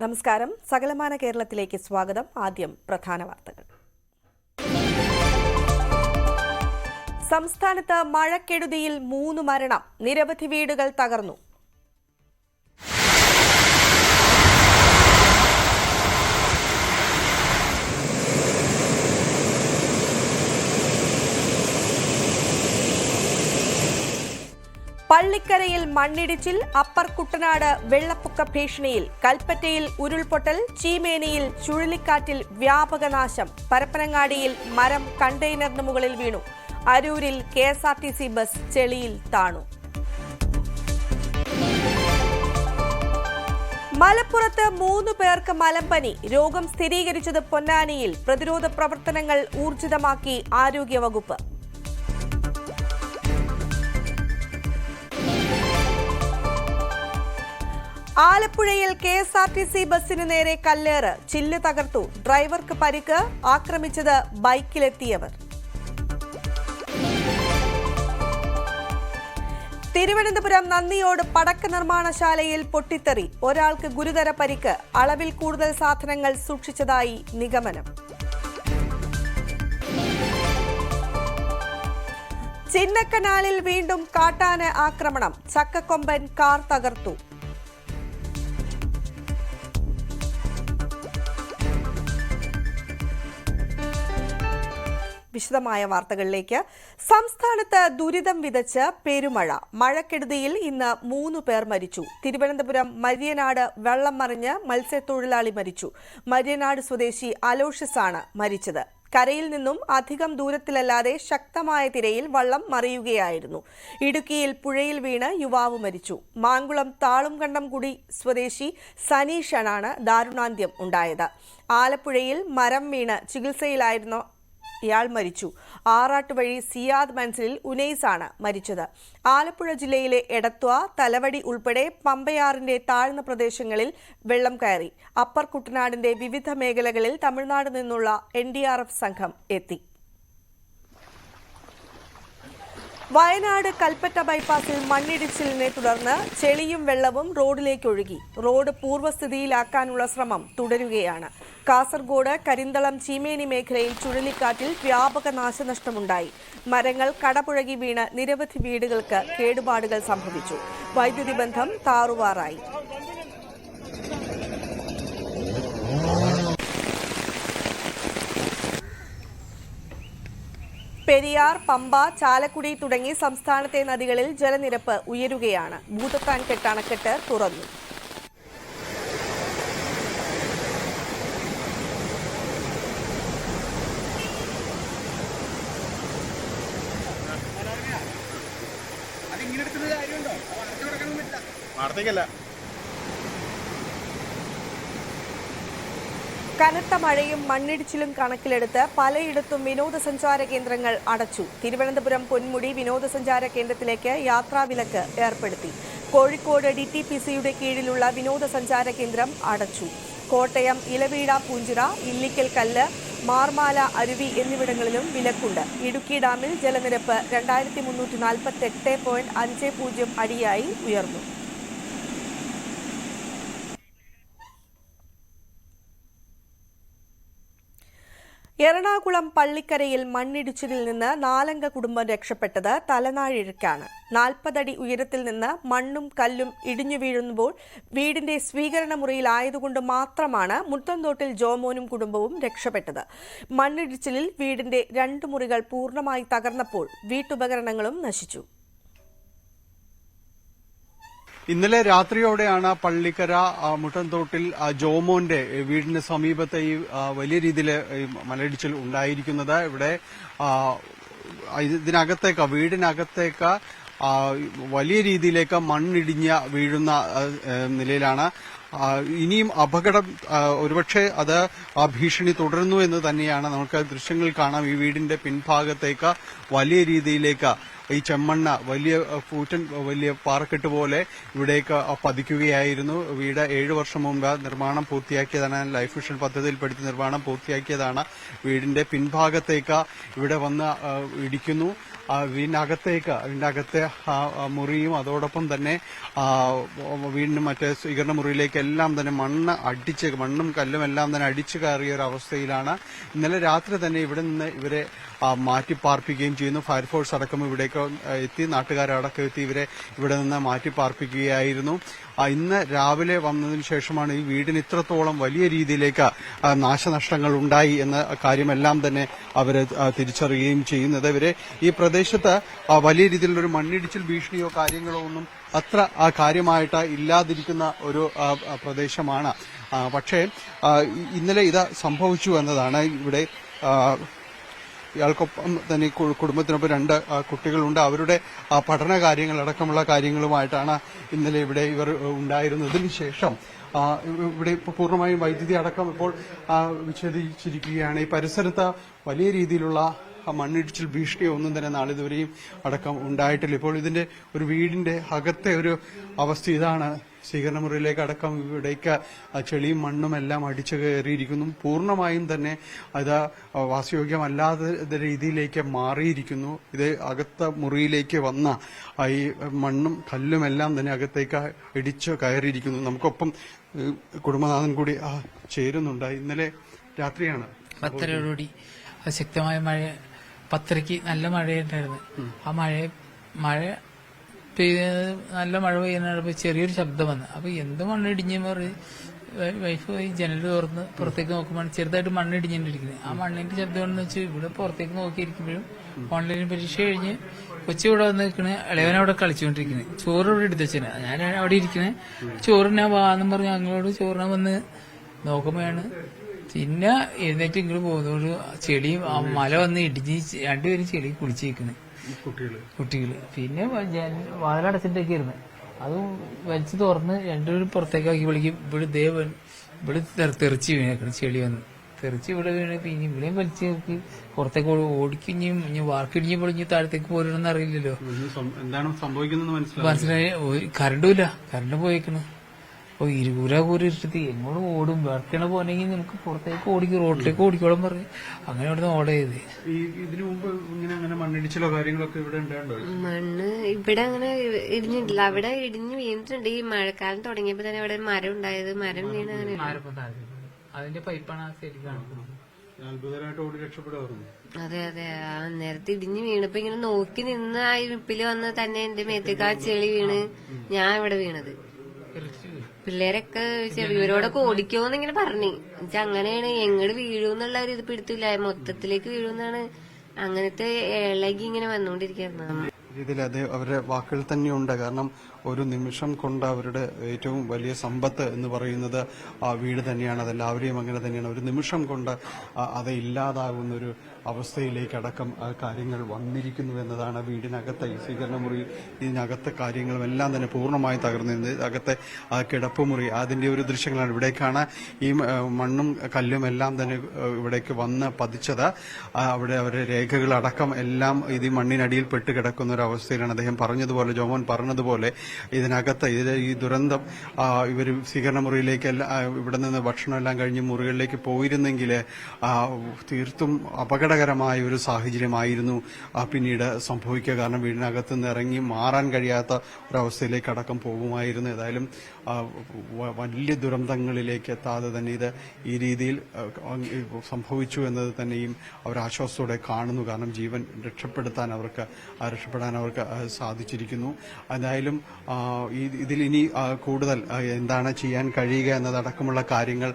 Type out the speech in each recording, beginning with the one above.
നമസ്കാരം. സകലമാന കേരളത്തിലേക്ക് സ്വാഗതം. ആദ്യം പ്രധാന വാർത്തകൾ. സംസ്ഥാനത്ത് മഴക്കെടുതിയിൽ 3 മരണം, നിരവധി വീടുകൾ തകർന്നു. പള്ളിക്കരയിൽ മണ്ണിടിച്ചിൽ, അപ്പർ കുട്ടനാട് വെള്ളപ്പൊക്ക ഭീഷണിയിൽ. കൽപ്പറ്റയിൽ ഉരുൾപൊട്ടൽ, ചീമേനിയിൽ ചുഴലിക്കാറ്റിൽ വ്യാപക നാശം. പരപ്പനങ്ങാടിയിൽ മരം കണ്ടെയ്നറിന് മുകളിൽ വീണു. അരൂരിൽ KSRTC ബസ് ചെളിയിൽ താണു. മലപ്പുറത്ത് 3 പേർക്ക് മലമ്പനി. രോഗം സ്ഥിരീകരിച്ചത് പൊന്നാനിയിൽ. പ്രതിരോധ പ്രവർത്തനങ്ങൾ ഊർജിതമാക്കി ആരോഗ്യവകുപ്പ്. ആലപ്പുഴയിൽ KSRTC ബസിന് നേരെ കല്ലേറ്, ചില്ല് തകർത്തു. ഡ്രൈവർക്ക് പരിക്ക്, ആക്രമിച്ചത് ബൈക്കിലെത്തിയവർ. തിരുവനന്തപുരം നന്ദിയോട് പടക്ക നിർമ്മാണശാലയിൽ പൊട്ടിത്തെറി, ഒരാൾക്ക് ഗുരുതര പരിക്ക്. അളവിൽ കൂടുതൽ സാധനങ്ങൾ സൂക്ഷിച്ചതായി നിഗമനം. ചിന്നക്കനാലിൽ വീണ്ടും കാട്ടാന ആക്രമണം, ചക്കക്കൊമ്പൻ കാർ തകർത്തു. വിശദമായ വാർത്തകളിലേക്ക്. സംസ്ഥാനത്ത് ദുരിതം വിതച്ച് പെരുമഴ. മഴക്കെടുതിയിൽ ഇന്ന് 3 പേർ മരിച്ചു. തിരുവനന്തപുരം മര്യനാട് വെള്ളം മറിഞ്ഞ് മത്സ്യത്തൊഴിലാളി മരിച്ചു. മര്യനാട് സ്വദേശി അലോഷ്യസ് ആണ് മരിച്ചത്. കരയിൽ നിന്നും അധികം ദൂരത്തിലല്ലാതെ ശക്തമായ തിരയിൽ വള്ളം മറിയുകയായിരുന്നു. ഇടുക്കിയിൽ പുഴയിൽ വീണ് യുവാവ് മരിച്ചു. മാങ്കുളം താളുംകണ്ടംകുടി സ്വദേശി സനീഷാണ് ദാരുണാന്ത്യം ഉണ്ടായത്. ആലപ്പുഴയിൽ മരം വീണ് ചികിത്സയിലായിരുന്ന ഇയാൾ മരിച്ചു. ആറാട്ടുവഴി സിയാദ് മൻസിലിൽ ഉനൈസ് ആണ് മരിച്ചത്. ആലപ്പുഴ ജില്ലയിലെ എടത്വ, തലവടി ഉൾപ്പെടെ പമ്പയാറിന്റെ താഴ്ന്ന പ്രദേശങ്ങളിൽ വെള്ളം കയറി. അപ്പർ കുട്ടനാടിന്റെ വിവിധ മേഖലകളിൽ തമിഴ്നാട് നിന്നുള്ള NDRF സംഘം എത്തി. വയനാട് കൽപ്പറ്റ ബൈപ്പാസിൽ മണ്ണിടിച്ചിലിനെ തുടർന്ന് ചെളിയും വെള്ളവും റോഡിലേക്ക് ഒഴുകി. റോഡ് പൂർവ്വസ്ഥിതിയിലാക്കാനുള്ള ശ്രമം തുടരുകയാണ്. കാസർഗോഡ് കരിന്തളം ചീമേനി മേഖലയിൽ ചുഴലിക്കാറ്റിൽ വ്യാപക നാശനഷ്ടമുണ്ടായി. മരങ്ങൾ കടപുഴകി വീണ് നിരവധി വീടുകൾക്ക് കേടുപാടുകൾ സംഭവിച്ചു. വൈദ്യുതി ബന്ധം താറുമാറായി. പെരിയാർ, പമ്പ, ചാലക്കുടി തുടങ്ങി സംസ്ഥാനത്തെ നദികളിൽ ജലനിരപ്പ് ഉയരുകയാണ്. ഭൂതത്താൻകെട്ട് അണക്കെട്ട് തുറന്നു. കനത്ത മഴയും മണ്ണിടിച്ചിലും കണക്കിലെടുത്ത് പലയിടത്തും വിനോദസഞ്ചാര കേന്ദ്രങ്ങൾ അടച്ചു. തിരുവനന്തപുരം പൊന്മുടി വിനോദസഞ്ചാര കേന്ദ്രത്തിലേക്ക് യാത്രാവിലക്ക് ഏർപ്പെടുത്തി. കോഴിക്കോട് DTPCയുടെ കീഴിലുള്ള വിനോദസഞ്ചാര കേന്ദ്രം അടച്ചു. കോട്ടയം ഇലവീട പൂഞ്ചിറ, ഇല്ലിക്കൽ കല്ല്, മാർമാല അരുവി എന്നിവിടങ്ങളിലും വിലക്കുണ്ട്. ഇടുക്കി ഡാമിൽ ജലനിരപ്പ് 2348.50 അടിയായി ഉയർന്നു. എറണാകുളം പള്ളിക്കരയിൽ മണ്ണിടിച്ചിലിൽ നിന്ന് 4 അംഗ കുടുംബം രക്ഷപ്പെട്ടത് തലനാഴിഴക്കാണ്. 40 അടി ഉയരത്തിൽ നിന്ന് മണ്ണും കല്ലും ഇടിഞ്ഞു വീഴുമ്പോൾ വീടിന്റെ സ്വീകരണ മുറിയിലായതുകൊണ്ട് മാത്രമാണ് മുത്തൻതോട്ടിൽ ജോമോനും കുടുംബവും രക്ഷപ്പെട്ടത്. മണ്ണിടിച്ചിലിൽ വീടിന്റെ 2 മുറികൾ പൂർണ്ണമായി തകർന്നപ്പോൾ വീട്ടുപകരണങ്ങളും നശിച്ചു. ഇന്നലെ രാത്രിയോടെയാണ് പള്ളിക്കര മുട്ടൻതോട്ടിൽ ജോമോന്റെ വീടിന് സമീപത്തെ ഈ വലിയ രീതിയിൽ മലയിടിച്ചിൽ ഉണ്ടായിരിക്കുന്നത്. ഇവിടെ വീടിനകത്തേക്ക് വലിയ രീതിയിലേക്ക് മണ്ണിടിഞ്ഞ വീഴുന്ന നിലയിലാണ്. ഇനിയും അപകടം ഒരുപക്ഷെ അത് ഭീഷണി തുടരുന്നു എന്ന് തന്നെയാണ് നമുക്ക് ദൃശ്യങ്ങളിൽ കാണാം. ഈ വീടിന്റെ പിൻഭാഗത്തേക്ക് വലിയ രീതിയിലേക്ക് ഈ ചെമ്മണ്ണ് വലിയ പാറക്കെട്ട് പോലെ ഇവിടേക്ക് പതിക്കുകയായിരുന്നു. വീട് 7 വർഷം മുമ്പ് നിർമ്മാണം പൂർത്തിയാക്കിയതാണ്. ലൈഫ് മിഷൻ പദ്ധതിയിൽപ്പെടുത്തി നിർമ്മാണം പൂർത്തിയാക്കിയതാണ്. വീടിന്റെ പിൻഭാഗത്തേക്ക് ഇവിടെ വന്ന് ഇടിക്കുന്നു. വീടിന്റെ അകത്തെ മുറിയും അതോടൊപ്പം തന്നെ വീടിന് മറ്റേ സ്വീകരണ മുറിയിലേക്ക് എല്ലാം തന്നെ മണ്ണും കല്ലും എല്ലാം തന്നെ അടിച്ചു കയറിയ ഒരു അവസ്ഥയിലാണ്. ഇന്നലെ രാത്രി തന്നെ ഇവിടെ നിന്ന് ഇവരെ മാറ്റിപ്പാർപ്പിക്കുകയും ചെയ്യുന്നു. ഫയർഫോഴ്സ് അടക്കം ഇവിടേക്ക് എത്തി, നാട്ടുകാരടക്കം എത്തി ഇവരെ ഇവിടെ നിന്ന് മാറ്റിപ്പാർപ്പിക്കുകയായിരുന്നു. ഇന്ന് രാവിലെ വന്നതിന് ശേഷമാണ് ഈ വീടിന് ഇത്രത്തോളം വലിയ രീതിയിലേക്ക് നാശനഷ്ടങ്ങൾ ഉണ്ടായി എന്ന കാര്യമെല്ലാം തന്നെ അവർ തിരിച്ചറിയുകയും ചെയ്യുന്നത്. ഇവരെ ഈ പ്രദേശത്ത് വലിയ രീതിയിലുള്ളൊരു മണ്ണിടിച്ചിൽ ഭീഷണിയോ കാര്യങ്ങളോ ഒന്നും അത്ര കാര്യമായിട്ട് ഇല്ലാതിരിക്കുന്ന ഒരു പ്രദേശമാണ്. പക്ഷേ ഇന്നലെ ഇത് സംഭവിച്ചു എന്നതാണ്. ഇവിടെ ഇയാൾക്കൊപ്പം തന്നെ കുടുംബത്തിനൊപ്പം 2 കുട്ടികളുണ്ട്. അവരുടെ പഠന കാര്യങ്ങളടക്കമുള്ള കാര്യങ്ങളുമായിട്ടാണ് ഇന്നലെ ഇവിടെ ഇവർ ഉണ്ടായിരുന്നതിന് ശേഷം ഇവിടെ ഇപ്പോൾ പൂർണ്ണമായും വൈദ്യുതി അടക്കം ഇപ്പോൾ വിച്ഛേദിച്ചിരിക്കുകയാണ്. ഈ പരിസരത്ത് വലിയ രീതിയിലുള്ള മണ്ണിടിച്ചിൽ ഭീഷണിയോ ഒന്നും തന്നെ നാളിതുവരെയും അടക്കം ഉണ്ടായിട്ടില്ല. ഇപ്പോൾ ഇതിന്റെ ഒരു വീടിന്റെ അകത്തെ ഒരു അവസ്ഥ ഇതാണ്. സ്വീകരണ മുറിയിലേക്ക് അടക്കം ഇവിടേക്ക് ചെളിയും മണ്ണും എല്ലാം അടിച്ചു കയറിയിരിക്കുന്നു. പൂർണ്ണമായും തന്നെ അത് വാസയോഗ്യമല്ലാത്ത രീതിയിലേക്ക് മാറിയിരിക്കുന്നു. ഇത് അകത്ത മുറിയിലേക്ക് വന്ന ഈ മണ്ണും കല്ലും എല്ലാം തന്നെ അകത്തേക്ക് ഇടിച്ചു കയറിയിരിക്കുന്നു. നമുക്കൊപ്പം കുടുംബനാഥൻ കൂടി ചേരുന്നുണ്ട്. ഇന്നലെ രാത്രിയാണ് 10:30 ശക്തമായ മഴ, 10:30 നല്ല മഴയുണ്ടായിരുന്നു. ആ മഴ പെയ്ത് നല്ല മഴ പെയ്യുന്ന ചെറിയൊരു ശബ്ദം വന്നു. അപ്പൊ എന്ത് മണ്ണിടിഞ്ഞ വൈഫ് പോയി ജനൽ തുറന്ന് പുറത്തേക്ക് നോക്കുമ്പോൾ ചെറുതായിട്ട് മണ്ണിടിഞ്ഞിരിക്കുന്നത്. ആ മണ്ണിന്റെ ശബ്ദം എന്ന് വെച്ചാൽ ഇവിടെ പുറത്തേക്ക് നോക്കിയിരിക്കുമ്പോഴും ഓൺലൈൻ പരീക്ഷ കഴിഞ്ഞ് കൊച്ചി ഇവിടെ വന്ന് നിൽക്കണേ, ഇളവൻ അവിടെ കളിച്ചുകൊണ്ടിരിക്കുന്നത്. ചോറ് ഇവിടെ എടുത്ത് വെച്ചത്, ഞാൻ അവിടെ ഇരിക്കുന്നത്. ചോറിനാ വാന്നും പറഞ്ഞ് ഞങ്ങളോട് ചോറിനാ വന്ന് നോക്കുമ്പോഴാണ് പിന്നെ എഴുന്നേറ്റ് ഇങ്ങോട്ട് പോകുന്നോട് ചെളി മല വന്ന് ഇടിഞ്ഞ് 2 പേരും ചെളി കുളിച്ചിരിക്കുന്നത് കുട്ടികള്. പിന്നെ വാതിലടച്ചിട്ടൊക്കെ ഇരുന്ന് അത് വലിച്ചു തുറന്ന് 2 പേരും പുറത്തേക്കാക്കി വിളിക്കും. ഇവിടെ തെറിച്ച് വീണേക്കണം, ചെളി വന്ന് തെറിച്ച് ഇവിടെ വീണ്. പിന്നെ ഇവിടെയും വലിച്ച് നോക്കി പുറത്തേക്ക് ഓടിക്കും. വാർക്കിടിഞ്ഞ് പൊളിഞ്ഞ് താഴത്തേക്ക് പോരണമെന്ന് അറിയില്ലല്ലോ. എന്താണ് സംഭവിക്കുന്നത് മനസ്സിലായി. കറണ്ടുമില്ല, കറണ്ട് പോയേക്കണ്. അപ്പൊ കൂര ഇഷ്ടത്തി എങ്ങോട്ട് ഓടും, വർക്കണ പോണെങ്കിൽ നമുക്ക് പുറത്തേക്ക് ഓടിക്കും, റോഡിലേക്ക് ഓടിക്കോളം പറഞ്ഞ് അങ്ങനെ അവിടെ നിന്ന് ഓർഡർ ചെയ്ത്. ഇതിനു മുമ്പ് ഇങ്ങനെ മണ്ണിടിച്ചിലോ കാര്യങ്ങളൊക്കെ ഇവിടെ ഉണ്ടായിരുന്നോ? മണ്ണ് ഇവിടെ അങ്ങനെ ഇടിഞ്ഞിട്ടില്ല. അവിടെ ഇടിഞ്ഞ് വീണിട്ടുണ്ട്. ഈ മഴക്കാലം തുടങ്ങിയപ്പോ തന്നെ അവിടെ മരം ഉണ്ടായത്, മരം വീണ് അങ്ങനെ അതിന്റെ പൈപ്പാണ് ആ സൈഡിൽ കാണിക്കുന്നത്. അത്ഭുതമായിട്ട് ഓടി രക്ഷപ്പെടുമായിരുന്നു. അതെ അതെ. ആ നേരത്തെ ഇടിഞ്ഞ് വീണപ്പോ ഇങ്ങനെ നോക്കി നിന്ന് ആ ഇരിപ്പില് വന്ന് തന്നെ എന്റെ മേത്തേക്ക് ആ ചെളി വീണ് ഞാൻ ഇവിടെ വീണത്. പിള്ളേരൊക്കെ ചെറിയവരോടൊക്കെ ഓടിക്കോന്നിങ്ങനെ പറഞ്ഞു. എന്നുവെച്ചാൽ അങ്ങനെയാണ് എങ്ങോട്ട് വീഴൂന്നുള്ള ഒരു ഇത് പിടുത്തില്ല, മൊത്തത്തിലേക്ക് വീഴുന്നാണ്. അങ്ങനത്തെ ഇളകി ഇങ്ങനെ വന്നുകൊണ്ടിരിക്കുന്നു. രീതിയിൽ അത് അവരുടെ വാക്കുകൾ തന്നെയുണ്ട്. കാരണം ഒരു നിമിഷം കൊണ്ട് അവരുടെ ഏറ്റവും വലിയ സമ്പത്ത് എന്ന് പറയുന്നത് ആ വീട് തന്നെയാണ്. അതെല്ലാവരെയും അങ്ങനെ തന്നെയാണ്. ഒരു നിമിഷം കൊണ്ട് അത് ഇല്ലാതാകുന്നൊരു അവസ്ഥയിലേക്കടക്കം കാര്യങ്ങൾ വന്നിരിക്കുന്നു എന്നതാണ്. വീടിനകത്തെ ഈ സ്വീകരണ മുറി, ഇതിനകത്തെ കാര്യങ്ങളും എല്ലാം തന്നെ പൂർണ്ണമായി തകർന്നിരുന്നത്. അകത്തെ കിടപ്പുമുറി, അതിന്റെ ഒരു ദൃശ്യങ്ങളാണ്. ഇവിടേക്കാണ് ഈ മണ്ണും കല്ലും എല്ലാം തന്നെ ഇവിടേക്ക് വന്ന് പതിച്ചത്. അവിടെ അവരുടെ രേഖകളടക്കം എല്ലാം ഇത് മണ്ണിനടിയിൽ പെട്ട് കിടക്കുന്ന ഒരു അവസ്ഥയിലാണ്. അദ്ദേഹം പറഞ്ഞതുപോലെ, ജോമോൻ പറഞ്ഞതുപോലെ, ഇതിനകത്ത് ഈ ദുരന്തം ഇവർ സ്വീകരണ മുറിയിലേക്ക് ഇവിടെ നിന്ന് ഭക്ഷണമെല്ലാം കഴിഞ്ഞ് മുറികളിലേക്ക് പോയിരുന്നെങ്കിൽ തീർത്തും അപകടകരമായ ഒരു സാഹചര്യമായിരുന്നു പിന്നീട് സംഭവിക്കുക. കാരണം വീടിനകത്ത് നിന്ന് ഇറങ്ങി മാറാൻ കഴിയാത്ത ഒരവസ്ഥയിലേക്ക് അടക്കം പോകുമായിരുന്നു. ഏതായാലും വലിയ ദുരന്തങ്ങളിലേക്ക് എത്താതെ തന്നെ ഇത് ഈ രീതിയിൽ സംഭവിച്ചു എന്നത് തന്നെയും അവർ ആശ്വാസത്തോടെ കാണുന്നു. കാരണം ജീവൻ രക്ഷപ്പെടാൻ അവർക്ക് സാധിച്ചിരിക്കുന്നു. എന്തായാലും ഇതിലിനി കൂടുതൽ എന്താണ് ചെയ്യാൻ കഴിയുക എന്നതടക്കമുള്ള കാര്യങ്ങൾ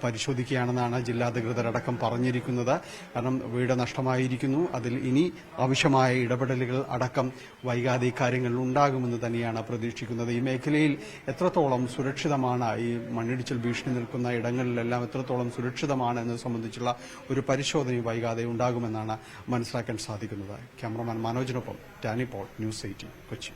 പരിശോധിക്കുകയാണെന്നാണ് ജില്ലാധികൃതരടക്കം പറഞ്ഞിരിക്കുന്നത്. കാരണം വീട് നഷ്ടമായിരിക്കുന്നു. അതിൽ ഇനി ആവശ്യമായ ഇടപെടലുകൾ അടക്കം വൈകാതെ കാര്യങ്ങൾ ഉണ്ടാകുമെന്ന് തന്നെയാണ് പ്രതീക്ഷിക്കുന്നത്. ഈ മേഖലയിൽ എത്രത്തോളം സുരക്ഷിതമാണ്, ഈ മണ്ണിടിച്ചിൽ ഭീഷണി നിൽക്കുന്ന ഇടങ്ങളിലെല്ലാം എത്രത്തോളം സുരക്ഷിതമാണ് എന്നത് സംബന്ധിച്ചുള്ള ഒരു പരിശോധനയും വൈകാതെ ഉണ്ടാകുമെന്നാണ് മനസ്സിലാക്കാൻ സാധിക്കുന്നത്. ക്യാമറമാൻ മനോജിനൊപ്പം ടാനി പോൾ, ന്യൂസ് 18, കൊച്ചി.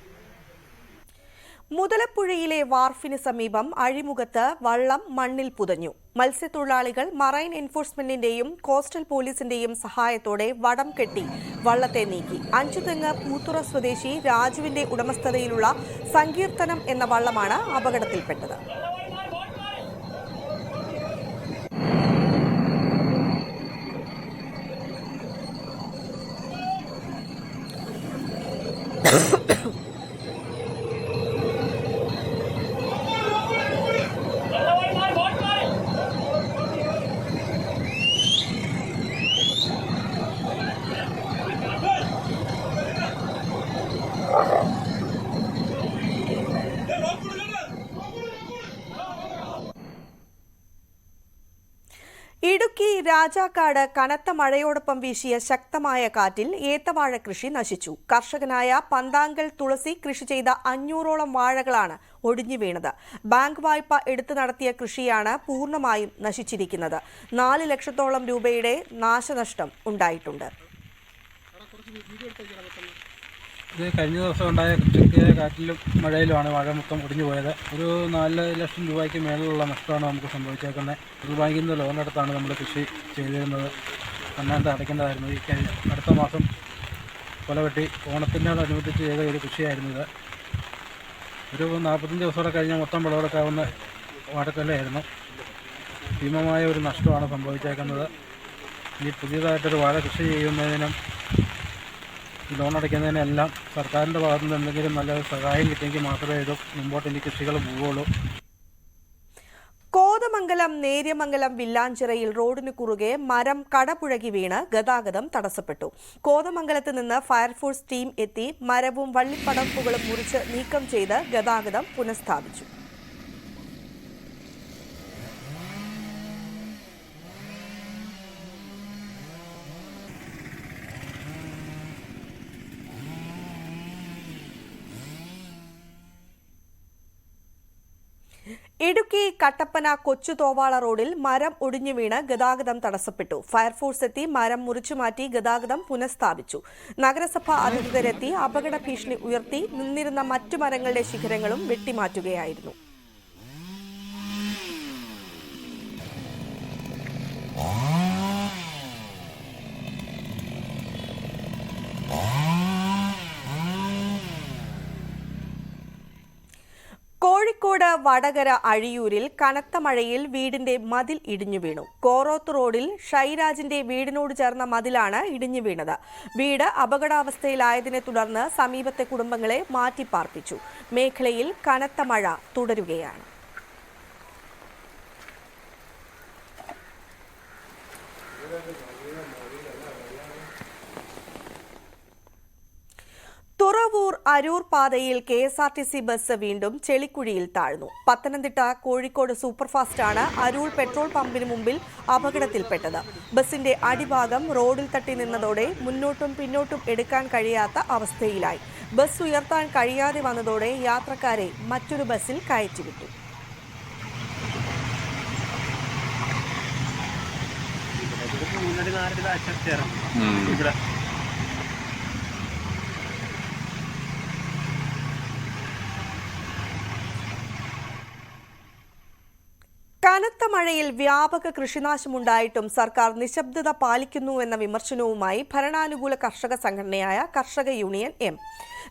മുതലപ്പുഴയിലെ വാർഫിന് സമീപം അഴിമുഖത്ത് വള്ളം മണ്ണിൽ പുതഞ്ഞു. മത്സ്യത്തൊഴിലാളികൾ മറൈൻ എൻഫോഴ്സ്മെന്റിന്റെയും കോസ്റ്റൽ പോലീസിന്റെയും സഹായത്തോടെ വടം കെട്ടി വള്ളത്തെ നീക്കി. അഞ്ചുതെങ്ങ് പൂത്തുറ സ്വദേശി രാജുവിന്റെ ഉടമസ്ഥതയിലുള്ള സങ്കീർത്തനം എന്ന വള്ളമാണ് അപകടത്തിൽപ്പെട്ടത്. രാജാക്കാട് കനത്ത മഴയോടൊപ്പം വീശിയ ശക്തമായ കാറ്റിൽ ഏത്തവാഴ കൃഷി നശിച്ചു. കർഷകനായ പന്താങ്കൽ തുളസി കൃഷി ചെയ്ത 500ഓളം വാഴകളാണ് ഒടിഞ്ഞു വീണത്. ബാങ്ക് വായ്പ എടുത്തു നടത്തിയ കൃഷിയാണ് പൂർണ്ണമായും നശിച്ചിരിക്കുന്നത്. 4 ലക്ഷത്തോളം രൂപയുടെ നാശനഷ്ടം ഉണ്ടായിട്ടുണ്ട്. ഇത് കഴിഞ്ഞ ദിവസം ഉണ്ടായ ശക്തിയായ കാറ്റിലും മഴയിലുമാണ് വാഴ മൊത്തം ഒടിഞ്ഞു പോയത്. ഒരു 4 ലക്ഷം രൂപയ്ക്ക് മേലുള്ള നഷ്ടമാണ് നമുക്ക് സംഭവിച്ചേക്കുന്നത്. റിസർവ് ബാങ്കിൽ നിന്ന് ലോൺ എടുത്താണ് നമ്മൾ കൃഷി ചെയ്തിരുന്നത്. അന്നാണ്ട് അടയ്ക്കേണ്ടതായിരുന്നു. ഈ അടുത്ത മാസം കൊലവെട്ടി ഓണത്തിനോടനുബന്ധിച്ച് ചെയ്ത ഒരു കൃഷിയായിരുന്നു ഇത്. ഒരു 45 ദിവസത്തോടെ കഴിഞ്ഞാൽ മൊത്തം വിളവെടുക്കാവുന്ന വാഴക്കൊലയായിരുന്നു. ഭീമമായ ഒരു നഷ്ടമാണ് സംഭവിച്ചേക്കുന്നത്. ഇനി പുതിയതായിട്ടൊരു വാഴ കൃഷി ചെയ്യുന്നതിനും ലോൺ അടയ്ക്കുന്നതിനെല്ലാം സർക്കാരിൻ്റെ ഭാഗത്തു നിന്ന് എന്തെങ്കിലും നല്ലൊരു സഹായം കിട്ടിയെങ്കിൽ മാത്രമേ ഇത് മുമ്പോട്ട് ഇനി കൃഷികൾ പോവുകയുള്ളൂ. കോതമംഗലം നേര്യമംഗലം വില്ലാഞ്ചിറയിൽ റോഡിന് കുറുകെ മരം കടപുഴകി വീണ് ഗതാഗതം തടസ്സപ്പെട്ടു. കോതമംഗലത്ത് നിന്ന് ഫയർഫോഴ്സ് ടീം എത്തി മരവും വള്ളിപ്പടർപ്പുകളും മുറിച്ച് നീക്കം ചെയ്ത് ഗതാഗതം പുനഃസ്ഥാപിച്ചു. ഇടുക്കി കട്ടപ്പന കൊച്ചുതോവാള റോഡിൽ മരം ഒടിഞ്ഞു വീണ് ഗതാഗതം തടസ്സപ്പെട്ടു. ഫയർഫോഴ്സ് എത്തി മരം മുറിച്ചുമാറ്റി ഗതാഗതം പുനഃസ്ഥാപിച്ചു. നഗരസഭ അധികൃതരെത്തി അപകട ഭീഷണി ഉയർത്തി നിന്നിരുന്ന മറ്റു മരങ്ങളുടെ ശിഖരങ്ങളും വെട്ടിമാറ്റുകയായിരുന്നു. കോഴിക്കോട് വടകര അഴിയൂരിൽ കനത്ത മഴയിൽ വീടിന്റെ മതിൽ ഇടിഞ്ഞു വീണു. കോറോത്ത് റോഡിൽ ഷൈരാജിന്റെ വീടിനോട് ചേർന്ന മതിലാണ് ഇടിഞ്ഞു വീണത്. വീട് അപകടാവസ്ഥയിലായതിനെ തുടർന്ന് സമീപത്തെ കുടുംബങ്ങളെ മാറ്റിപ്പാർപ്പിച്ചു. മേഖലയിൽ കനത്ത മഴ തുടരുകയാണ്. തുറവൂർ അരൂർ പാതയിൽ KSRTC ബസ് വീണ്ടും ചെളിക്കുഴിയിൽ താഴ്ന്നു. പത്തനംതിട്ട കോഴിക്കോട് സൂപ്പർഫാസ്റ്റാണ് അരൂർ പെട്രോൾ പമ്പിന് മുമ്പിൽ അപകടത്തിൽപ്പെട്ടത്. ബസിന്റെ അടിഭാഗം റോഡിൽ തട്ടി നിന്നതോടെ മുന്നോട്ടും പിന്നോട്ടും എടുക്കാൻ കഴിയാത്ത അവസ്ഥയിലായി. ബസ് ഉയർത്താൻ കഴിയാതെ വന്നതോടെ യാത്രക്കാരെ മറ്റൊരു ബസ്സിൽ കയറ്റിവിട്ടു. കനത്ത മഴയിൽ വ്യാപക കൃഷിനാശമുണ്ടായിട്ടും സർക്കാർ നിശബ്ദത പാലിക്കുന്നുവെന്ന വിമർശനവുമായി ഭരണാനുകൂല കർഷക സംഘടനയായ കർഷക യൂണിയൻ എം.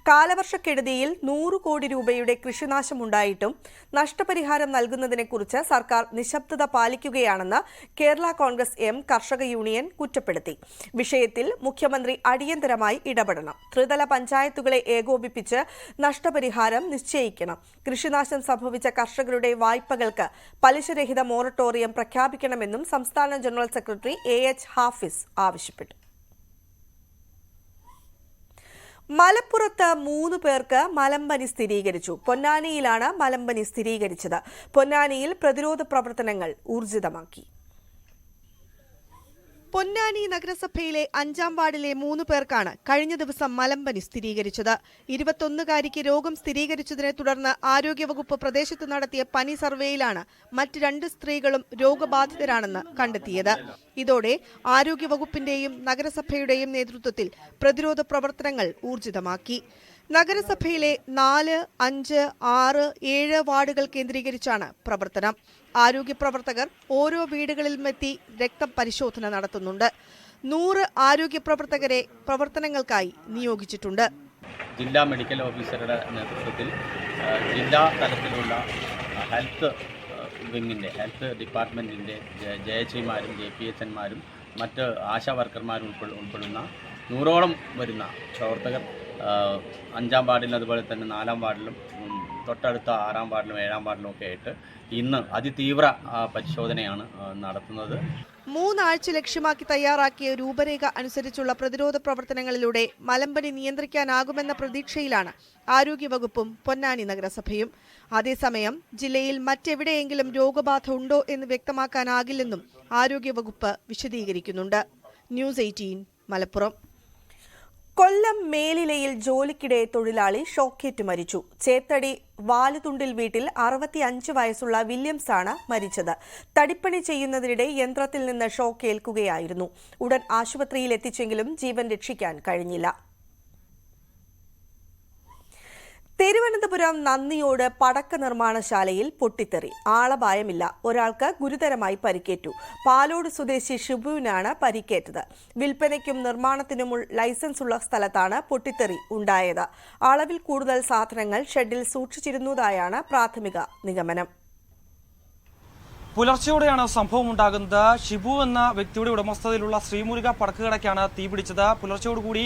കാലവർഷക്കെടുതിയിൽ 100 കോടി രൂപയുടെ കൃഷിനാശമുണ്ടായിട്ടും നഷ്ടപരിഹാരം നൽകുന്നതിനെക്കുറിച്ച് സർക്കാർ നിശബ്ദത പാലിക്കുകയാണെന്ന് കേരള കോൺഗ്രസ് എം കർഷക യൂണിയൻ കുറ്റപ്പെടുത്തി. വിഷയത്തിൽ മുഖ്യമന്ത്രി അടിയന്തരമായി ഇടപെടണം. ത്രിതല പഞ്ചായത്തുകളെ ഏകോപിപ്പിച്ച് നഷ്ടപരിഹാരം നിശ്ചയിക്കണം. കൃഷിനാശം സംഭവിച്ച കർഷകരുടെ വായ്പകൾക്ക് പലിശരഹിത മൊറട്ടോറിയം പ്രഖ്യാപിക്കണമെന്നും സംസ്ഥാന ജനറൽ സെക്രട്ടറി AH ഹാഫിസ് ആവശ്യപ്പെട്ടു. മലപ്പുറത്ത് 3 പേർക്ക് മലമ്പനി സ്ഥിരീകരിച്ചു. പൊന്നാനിയിലാണ് മലമ്പനി സ്ഥിരീകരിച്ചത്. പൊന്നാനിയിൽ പ്രതിരോധ പ്രവർത്തനങ്ങൾ ഊർജിതമാക്കി. പൊന്നാനി നഗരസഭയിലെ 5-ാം വാർഡിലെ 3 പേർക്കാണ് കഴിഞ്ഞ ദിവസം മലമ്പനി സ്ഥിരീകരിച്ചത്. 21-കാരിക്ക് രോഗം സ്ഥിരീകരിച്ചതിനെ തുടർന്ന് ആരോഗ്യവകുപ്പ് പ്രദേശത്ത് നടത്തിയ പനി സർവേയിലാണ് മറ്റ് 2 സ്ത്രീകളും രോഗബാധിതരാണെന്ന് കണ്ടെത്തിയത്. ഇതോടെ ആരോഗ്യവകുപ്പിന്റെയും നഗരസഭയുടെയും നേതൃത്വത്തിൽ പ്രതിരോധ പ്രവർത്തനങ്ങൾ ഊർജിതമാക്കി. നഗരസഭയിലെ 4, 5, 6, 7 വാർഡുകൾ കേന്ദ്രീകരിച്ചാണ് പ്രവർത്തനം. ആരോഗ്യ പ്രവർത്തകർ ഓരോ വീടുകളിലുമെത്തി രക്തപരിശോധന നടത്തുന്നുണ്ട്. 100 ആരോഗ്യ പ്രവർത്തകരെ പ്രവർത്തനങ്ങൾക്കായി നിയോഗിച്ചിട്ടുണ്ട്. ജില്ലാ മെഡിക്കൽ ഓഫീസറുടെ നേതൃത്വത്തിൽ ജില്ലാ തലത്തിലുള്ള ഹെൽത്ത് വിങ്ങിൻ്റെ ഹെൽത്ത് ഡിപ്പാർട്ട്മെൻറ്റിൻ്റെ JHIമാരും JPHന്മാരും മറ്റ് ആശാ വർക്കർമാരും ഉൾപ്പെടുന്ന 100ഓളം വരുന്ന പ്രവർത്തകർ 5-ാം വാർഡിലും അതുപോലെ തന്നെ 4-ാം വാർഡിലും തൊട്ടടുത്ത 6-ാം വാർഡിലും 7-ാം വാർഡിലും ഒക്കെ ആയിട്ട് ഇന്ന് അതിതീവ്ര പരിശോധനയാണ് നടത്തുന്നത്. 3 ആഴ്ച ലക്ഷ്യമാക്കി തയ്യാറാക്കിയ രൂപരേഖ അനുസരിച്ചുള്ള പ്രതിരോധ പ്രവർത്തനങ്ങളിലൂടെ മലമ്പനി നിയന്ത്രിക്കാനാകുമെന്ന പ്രതീക്ഷയിലാണ് ആരോഗ്യവകുപ്പും പൊന്നാനി നഗരസഭയും. അതേസമയം ജില്ലയിൽ മറ്റെവിടെയെങ്കിലും രോഗബാധ ഉണ്ടോ എന്ന് വ്യക്തമാക്കാനാകില്ലെന്നും ആരോഗ്യവകുപ്പ് വിശദീകരിക്കുന്നുണ്ട്. ന്യൂസ് 18 മലപ്പുറം. കൊല്ലം മേലിലയിൽ ജോലിക്കിടെ തൊഴിലാളി ഷോക്കേറ്റ് മരിച്ചു. ചേത്തടി വാലുതുണ്ടിൽ വീട്ടിൽ 65 വയസ്സുള്ള വില്യംസ് ആണ് മരിച്ചത്. തടിപ്പണി ചെയ്യുന്നതിനിടെ യന്ത്രത്തിൽ നിന്ന് ഷോക്ക് ഏൽക്കുകയായിരുന്നു. ഉടൻ ആശുപത്രിയിൽ എത്തിച്ചെങ്കിലും ജീവൻ രക്ഷിക്കാൻ കഴിഞ്ഞില്ല. തിരുവനന്തപുരം നന്ദിയോട് പടക്ക നിർമ്മാണശാലയിൽ പൊട്ടിത്തെറി. ആളപായമില്ല. ഒരാൾക്ക് ഗുരുതരമായി പരിക്കേറ്റു. പാലോട് സ്വദേശി ഷിബുവിനാണ് പരിക്കേറ്റത്. വിൽപ്പനയ്ക്കും നിർമ്മാണത്തിനും ലൈസൻസ് ഉള്ള സ്ഥലത്താണ് പൊട്ടിത്തെറി ഉണ്ടായത്. അളവിൽ കൂടുതൽ സാധനങ്ങൾ ഷെഡിൽ സൂക്ഷിച്ചിരുന്നതായാണ് പ്രാഥമിക നിഗമനം. പുലർച്ചെയോടെയാണ് സംഭവം ഉണ്ടാകുന്നത്. ഷിബു എന്ന വ്യക്തിയുടെ ഉടമസ്ഥതയിലുള്ള ശ്രീമുരുക പടക്കുകടയ്ക്കാണ് തീപിടിച്ചത്. പുലർച്ചയോടുകൂടി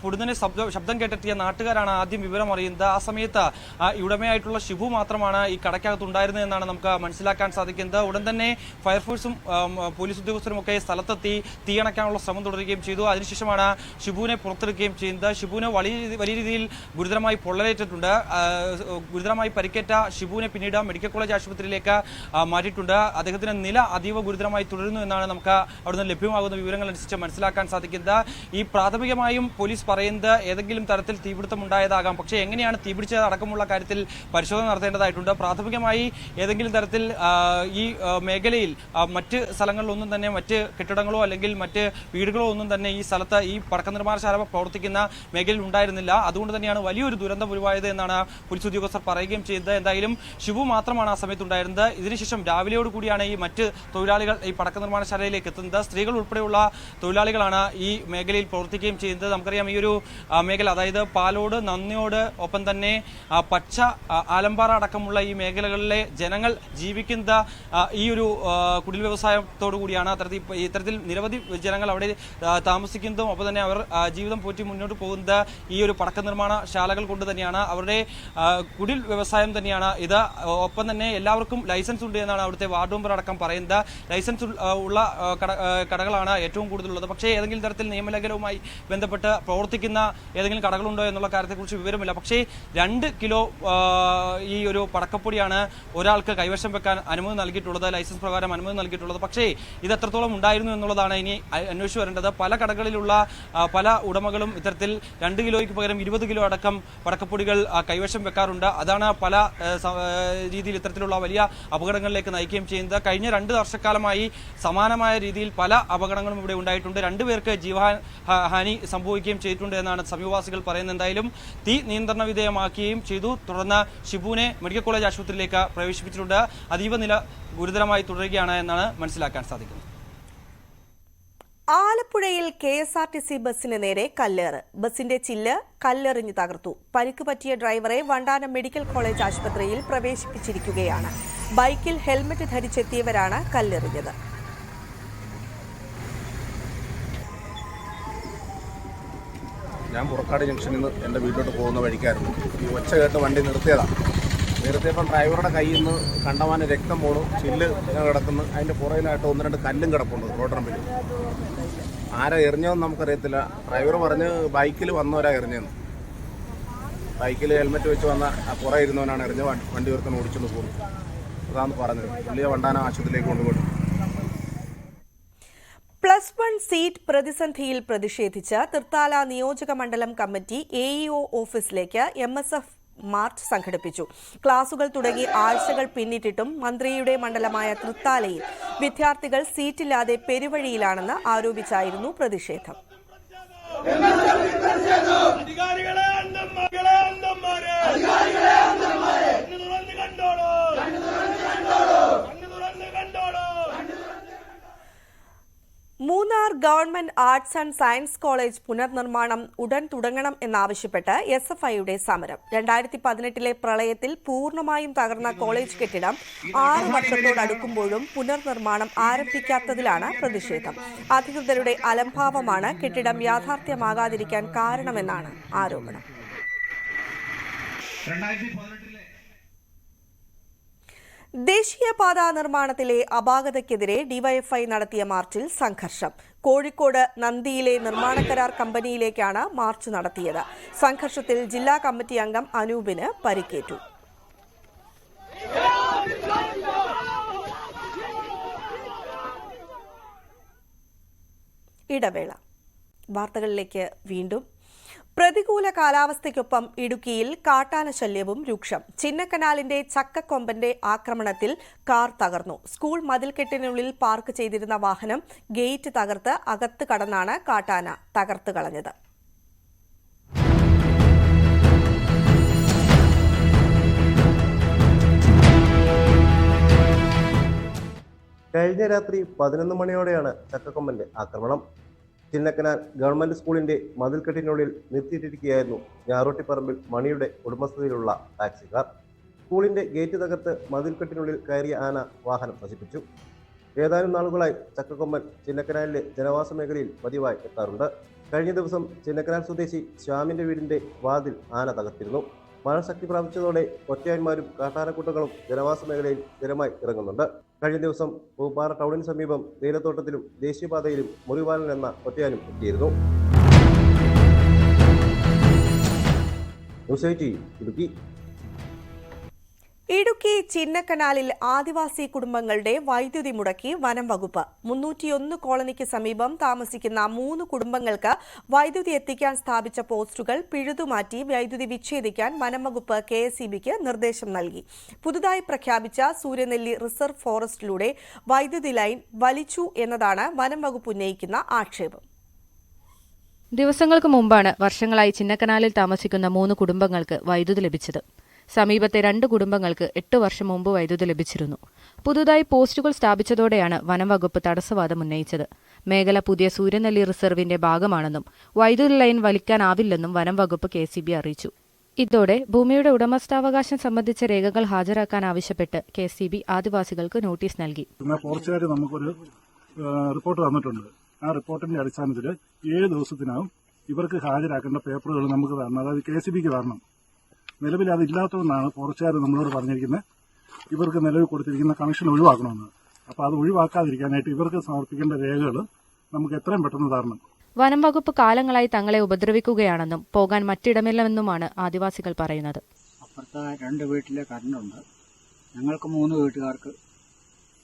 പൊടുന്നനെ ശബ്ദം കേട്ടെത്തിയ നാട്ടുകാരാണ് ആദ്യം വിവരം അറിയുന്നത്. ആ സമയത്ത് ഉടമയായിട്ടുള്ള ഷിബു മാത്രമാണ് ഈ കടയ്ക്കകത്ത് ഉണ്ടായിരുന്നതെന്നാണ് നമുക്ക് മനസ്സിലാക്കാൻ സാധിക്കുന്നത്. ഉടൻ തന്നെ ഫയർഫോഴ്സും പോലീസ് ഉദ്യോഗസ്ഥരും ഒക്കെ സ്ഥലത്തെത്തി തീയണയ്ക്കാനുള്ള ശ്രമം തുടരുകയും ചെയ്തു. അതിനുശേഷമാണ് ഷിബുവിനെ പുറത്തെടുക്കുകയും ചെയ്യുന്നത്. ഷിബുവിന് വലിയ രീതിയിൽ ഗുരുതരമായി പൊള്ളലേറ്റിട്ടുണ്ട്. ഗുരുതരമായി പരിക്കേറ്റ ഷിബുവിനെ പിന്നീട് മെഡിക്കൽ കോളേജ് ആശുപത്രിയിലേക്ക് മാറ്റിയിട്ടുണ്ട്. അദ്ദേഹത്തിന്റെ നില അതീവ ഗുരുതരമായി തുടരുന്നു എന്നാണ് നമുക്ക് അവിടുന്ന് ലഭ്യമാകുന്ന വിവരങ്ങൾ അനുസരിച്ച് മനസ്സിലാക്കാൻ സാധിക്കുന്നത്. ഈ പ്രാഥമികമായും പോലീസ് പറയുന്നത് ഏതെങ്കിലും തരത്തിൽ തീപിടുത്തം ഉണ്ടായതാകാം. പക്ഷേ എങ്ങനെയാണ് തീപിടിച്ചത് അടക്കമുള്ള കാര്യത്തിൽ പരിശോധന നടത്തേണ്ടതായിട്ടുണ്ട്. പ്രാഥമികമായി ഏതെങ്കിലും തരത്തിൽ ഈ മേഖലയിൽ മറ്റ് സ്ഥലങ്ങളിലൊന്നും തന്നെ മറ്റ് കെട്ടിടങ്ങളോ അല്ലെങ്കിൽ മറ്റ് വീടുകളോ ഒന്നും തന്നെ ഈ സ്ഥലത്ത് ഈ പടക്ക നിർമ്മാണശാല പ്രവർത്തിക്കുന്ന മേഖലയിൽ ഉണ്ടായിരുന്നില്ല. അതുകൊണ്ട് തന്നെയാണ് വലിയൊരു ദുരന്തം ഉരുവായത് എന്നാണ് പോലീസ് ഉദ്യോഗസ്ഥർ പറയുകയും ചെയ്തത്. എന്തായാലും ഷിബു മാത്രമാണ് ആ സമയത്ത് ഉണ്ടായിരുന്നത്. ഇതിനുശേഷം രാവിലെയോട് കൂടിയാണ് ഈ മറ്റ് തൊഴിലാളികൾ ഈ പടക്ക നിർമ്മാണശാലയിലേക്ക് എത്തുന്നത്. സ്ത്രീകൾ ഉൾപ്പെടെയുള്ള തൊഴിലാളികളാണ് ഈ മേഖലയിൽ പ്രവർത്തിക്കുകയും ചെയ്യുന്നത്. നമുക്കറിയാം ഈ ഒരു മേഖല, അതായത് പാലോട്, നന്ദിയോട്, ഒപ്പം തന്നെ പച്ച, ആലമ്പാറ അടക്കമുള്ള ഈ മേഖലകളിലെ ജനങ്ങൾ ജീവിക്കുന്ന ഈ ഒരു കുടിൽ വ്യവസായത്തോടു കൂടിയാണ്. ഇത്തരത്തിൽ നിരവധി ജനങ്ങൾ അവിടെ താമസിക്കുന്നതും ഒപ്പം തന്നെ അവർ ജീവിതം പോറ്റി മുന്നോട്ട് പോകുന്നത് ഈ ഒരു പടക്ക നിർമ്മാണശാലകൾ കൊണ്ട് തന്നെയാണ്. അവരുടെ കുടിൽ വ്യവസായം തന്നെയാണ് ഇത്. ഒപ്പം തന്നെ എല്ലാവർക്കും ലൈസൻസ് ഉണ്ട് എന്നാണ് അവിടുത്തെ വാർഡ് മെമ്പർ അടക്കം പറയുന്നത്. ലൈസൻസ് ഉള്ള കടകളാണ് ഏറ്റവും കൂടുതലുള്ളത്. പക്ഷേ ഏതെങ്കിലും തരത്തിൽ നിയമലംഘനവുമായി ബന്ധപ്പെട്ട് പ്രവർത്തിക്കുന്ന ഏതെങ്കിലും കടകളുണ്ടോ എന്നുള്ള കാര്യത്തെക്കുറിച്ച് വിവരമില്ല. പക്ഷേ 2 കിലോ ഈ ഒരു പടക്കപ്പൊടിയാണ് ഒരാൾക്ക് കൈവശം വെക്കാൻ അനുമതി നൽകിയിട്ടുള്ളത്, ലൈസൻസ് പ്രകാരം അനുമതി നൽകിയിട്ടുള്ളത്. പക്ഷേ ഇത് എത്രത്തോളം ഉണ്ടായിരുന്നു എന്നുള്ളതാണ് ഇനി അന്വേഷിച്ചു വരേണ്ടത്. പല കടകളിലുള്ള പല ഉടമകളും ഇത്തരത്തിൽ 2 കിലോയ്ക്ക് പകരം 20 കിലോ അടക്കം പടക്കപ്പൊടികൾ കൈവശം വെക്കാറുണ്ട്. അതാണ് പല രീതിയിൽ ഇത്തരത്തിലുള്ള വലിയ അപകടങ്ങളിലേക്ക് നയിക്കുകയും ചെയ്യുന്നത്. കഴിഞ്ഞ 2 വർഷക്കാലമായി സമാനമായ രീതിയിൽ പല അപകടങ്ങളും ഇവിടെ ഉണ്ടായിട്ടുണ്ട്. 2 പേർക്ക് ജീവഹാനി സംഭവിക്കുകയും ചെയ്തിട്ടുണ്ട് എന്നാണ് സമീപവാസികൾ പറയുന്നത്. എന്തായാലും തീ നിയന്ത്രണ വിധേയമാക്കുകയും ചെയ്തു. തുടർന്ന് ഷിബുവിനെ മെഡിക്കൽ കോളേജ് ആശുപത്രിയിലേക്ക് പ്രവേശിപ്പിച്ചിട്ടുണ്ട്. അതീവ നില ഗുരുതരമായി തുടരുകയാണ് എന്നാണ് മനസ്സിലാക്കാൻ സാധിക്കുന്നത്. ആലപ്പുഴയിൽ KSRTC ബസിന് നേരെ കല്ലേറ്. ബസിന്റെ ചില്ല് കല്ലെറിഞ്ഞ് തകർത്തു. പരിക്ക് പറ്റിയ ഡ്രൈവറെ വണ്ടാനം മെഡിക്കൽ കോളേജ് ആശുപത്രിയിൽ പ്രവേശിപ്പിച്ചിരിക്കുകയാണ്. ബൈക്കിൽ ഹെൽമറ്റ് ധരിച്ചെത്തിയവരാണ് കല്ലെറിഞ്ഞത്. ഞാൻ പുറക്കാട് ജംഗ്ഷനിൽ നിന്ന് എൻ്റെ വീട്ടിലോട്ട് പോകുന്ന വഴിക്കായിരുന്നു. ഈ ഒച്ച കേട്ട് വണ്ടി നിർത്തിയപ്പം ഡ്രൈവറുടെ കയ്യിൽ നിന്ന് കണ്ടമാനം രക്തം പോണു, ചില്ല് കിടക്കുന്നു. അതിൻ്റെ പുറയിലായിട്ട് 1-2 കല്ലും കിടപ്പുണ്ട് റോഡറമ്പിൽ. ആരാ എറിഞ്ഞതെന്ന് നമുക്കറിയത്തില്ല. ഡ്രൈവർ പറഞ്ഞ് ബൈക്കിൽ വന്നവരാ എറിഞ്ഞതെന്ന്. ബൈക്കിൽ ഹെൽമെറ്റ് വെച്ച് വന്ന പുറകെ ഇരുന്നവനാണ് എറിഞ്ഞ് വണ്ടി ഒരുത്തൻ ഓടിച്ചുകൊണ്ട് പോകുന്നു. അതാണ് പറഞ്ഞത്. പുള്ളിയെ വണ്ടാനം ആശുപത്രിയിലേക്ക് കൊണ്ടുപോയി. +1 സീറ്റ് പ്രതിസന്ധിയിൽ പ്രതിഷേധിച്ച് തൃത്താല നിയോജക മണ്ഡലം കമ്മിറ്റി AEO ഓഫീസിലേക്ക് MSF മാർച്ച് സംഘടിപ്പിച്ചു. ക്ലാസുകൾ തുടങ്ങി ആഴ്ചകൾ പിന്നിട്ടിട്ടും മന്ത്രിയുടെ മണ്ഡലമായ തൃത്താലയിൽ വിദ്യാർത്ഥികൾ സീറ്റില്ലാതെ പെരുവഴിയിലാണെന്ന് ആരോപിച്ചായിരുന്നു പ്രതിഷേധം. Munnar government arts and science college പുനർനിർമ്മാണം ഉടൻ തുടങ്ങണം എന്നാവശ്യപ്പെട്ട് SFIയുടെ സമരം. 2018 പ്രളയത്തിൽ പൂർണ്ണമായും തകർന്ന കോളേജ് കെട്ടിടം 6 വർഷത്തോടടുക്കുമ്പോഴും പുനർനിർമ്മാണം ആരംഭിക്കാത്തതിലാണ് പ്രതിഷേധം. അധികൃതരുടെ അലംഭാവമാണ് കെട്ടിടം യാഥാർത്ഥ്യമാകാതിരിക്കാൻ കാരണമെന്നാണ് ആരോപണം. ദേശീയപാത നിർമ്മാണത്തിലെ അപാകതയ്ക്കെതിരെ ഡിവൈഎഫ്ഐ നടത്തിയ മാർച്ചിൽ സംഘർഷം. കോഴിക്കോട് നന്ദിയിലെ നിർമ്മാണ കരാർ കമ്പനിയിലേക്കാണ് മാർച്ച് നടത്തിയത്. സംഘർഷത്തിൽ ജില്ലാ കമ്മിറ്റി അംഗം അനൂപിന് പരിക്കേറ്റു. ഇടവേള. വാർത്തകളിലേക്ക് വീണ്ടും. പ്രതികൂല കാലാവസ്ഥയ്ക്കൊപ്പം ഇടുക്കിയിൽ കാട്ടാന ശല്യവും രൂക്ഷം. ചിന്നക്കനാലിന്റെ ചക്കക്കൊമ്പന്റെ ആക്രമണത്തിൽ കാർ തകർന്നു. സ്കൂൾ മതിൽക്കെട്ടിനുള്ളിൽ പാർക്ക് ചെയ്തിരുന്ന വാഹനം ഗേറ്റ് തകർത്ത് അകത്ത് കടന്നാണ് കാട്ടാന തകർത്ത് കളഞ്ഞത്. കഴിഞ്ഞ രാത്രി 11 മണിയോടെയാണ് ചക്കക്കൊമ്പന്റെ ആക്രമണം. ചിന്നക്കനാൽ ഗവൺമെന്റ് സ്കൂളിന്റെ മതിൽക്കെട്ടിനുള്ളിൽ നിർത്തിയിട്ടിരിക്കുകയായിരുന്നു ഞാറോട്ടിപ്പറമ്പിൽ മണിയുടെ ഉടമസ്ഥതയിലുള്ള ടാക്സി കാർ. സ്കൂളിന്റെ ഗേറ്റ് തകർത്ത് മതിൽക്കെട്ടിനുള്ളിൽ കയറിയ ആന വാഹനം നശിപ്പിച്ചു. ഏതാനും നാളുകളായി ചക്കക്കൊമ്പൻ ചിന്നക്കനാലിലെ ജനവാസ മേഖലയിൽ പതിവായി എത്താറുണ്ട്. കഴിഞ്ഞ ദിവസം ചിന്നക്കനാൽ സ്വദേശി ശ്യാമിന്റെ വീടിന്റെ വാതിൽ ആന തകർത്തിരുന്നു. മഴ ശക്തി പ്രാപിച്ചതോടെ ഒറ്റയാന്മാരും കാട്ടാനക്കൂട്ടങ്ങളും ജനവാസ മേഖലയിൽ സ്ഥിരമായി ഇറങ്ങുന്നുണ്ട്. കഴിഞ്ഞ ദിവസം പൂപ്പാറ ടൗണിന് സമീപം തേയിലത്തോട്ടത്തിലും ദേശീയപാതയിലും മുറിവാലൻ എന്ന ഒറ്റയാനും എത്തിയിരുന്നു. ന്യൂസ് 18 ഇടുക്കി. ഇടുക്കി ചിന്നക്കനാലിൽ ആദിവാസി കുടുംബങ്ങളുടെ വൈദ്യുതി മുടക്കി വനം വകുപ്പ്. 301 കോളനിക്ക് സമീപം താമസിക്കുന്ന 3 കുടുംബങ്ങൾക്ക് വൈദ്യുതി എത്തിക്കാൻ സ്ഥാപിച്ച പോസ്റ്റുകൾ പിഴുതുമാറ്റി വൈദ്യുതി വിച്ഛേദിക്കാൻ വനം വകുപ്പ് KSEBക്ക് നിർദ്ദേശം നൽകി. പുതുതായി പ്രഖ്യാപിച്ച സൂര്യനെല്ലി റിസർവ് ഫോറസ്റ്റിലൂടെ വൈദ്യുതി ലൈൻ വലിച്ചു എന്നതാണ് വനം വകുപ്പ് ഉന്നയിക്കുന്ന ആക്ഷേപം. ദിവസങ്ങൾക്ക് മുമ്പാണ് വർഷങ്ങളായി ചിന്നക്കനാലിൽ താമസിക്കുന്ന 3 കുടുംബങ്ങൾക്ക് വൈദ്യുതി ലഭിച്ചത്. സമീപത്തെ 2 കുടുംബങ്ങൾക്ക് 8 വർഷം മുമ്പ് വൈദ്യുതി ലഭിച്ചിരുന്നു. പുതുതായി പോസ്റ്റുകൾ സ്ഥാപിച്ചതോടെയാണ് വനം വകുപ്പ് തടസ്സവാദം ഉന്നയിച്ചത്. മേഖല പുതിയ സൂര്യനെല്ലി റിസർവിന്റെ ഭാഗമാണെന്നും വൈദ്യുതി ലൈൻ വലിക്കാനാവില്ലെന്നും വനം വകുപ്പ് KSEB അറിയിച്ചു. ഇതോടെ ഭൂമിയുടെ ഉടമസ്ഥാവകാശം സംബന്ധിച്ച രേഖകൾ ഹാജരാക്കാൻ ആവശ്യപ്പെട്ട് KSEB ആദിവാസികൾക്ക് നോട്ടീസ് നൽകി. ഫോറസ്റ്റുകാർ നമുക്കൊരു റിപ്പോർട്ട് തന്നിട്ടുണ്ട്. ആ റിപ്പോർട്ടിന്റെ അടിസ്ഥാനത്തിൽ 7 ദിവസത്തിനകം ഇവർക്ക് ഹാജരാക്കേണ്ട പേപ്പറുകൾ നമുക്ക് തരണം, അതായത് KSEBക്ക് തരണം. നിലവിൽ അതില്ലാത്തതുകൊണ്ടാണ് ഫോറസ്റ്റുകാർ നമ്മളോട് പറഞ്ഞിരിക്കുന്നത് ഇവർക്ക് നിലവിൽ കൊടുത്തിരിക്കുന്ന കണക്ഷൻ ഒഴിവാക്കണമെന്ന്. അപ്പോൾ അത് ഒഴിവാക്കാതിരിക്കാനായിട്ട് ഇവർക്ക് സമർപ്പിക്കേണ്ട രേഖകൾ നമുക്ക് എത്രയും പെട്ടെന്ന് തരണം. വനം വകുപ്പ് കാലങ്ങളായി തങ്ങളെ ഉപദ്രവിക്കുകയാണെന്നും പോകാൻ മറ്റിടമില്ലെന്നുമാണ് ആദിവാസികൾ പറയുന്നത്. അപ്പുറത്തെ 2 വീട്ടിലെ കറണ്ടുണ്ട്. ഞങ്ങൾക്ക് 3 വീട്ടുകാർക്ക്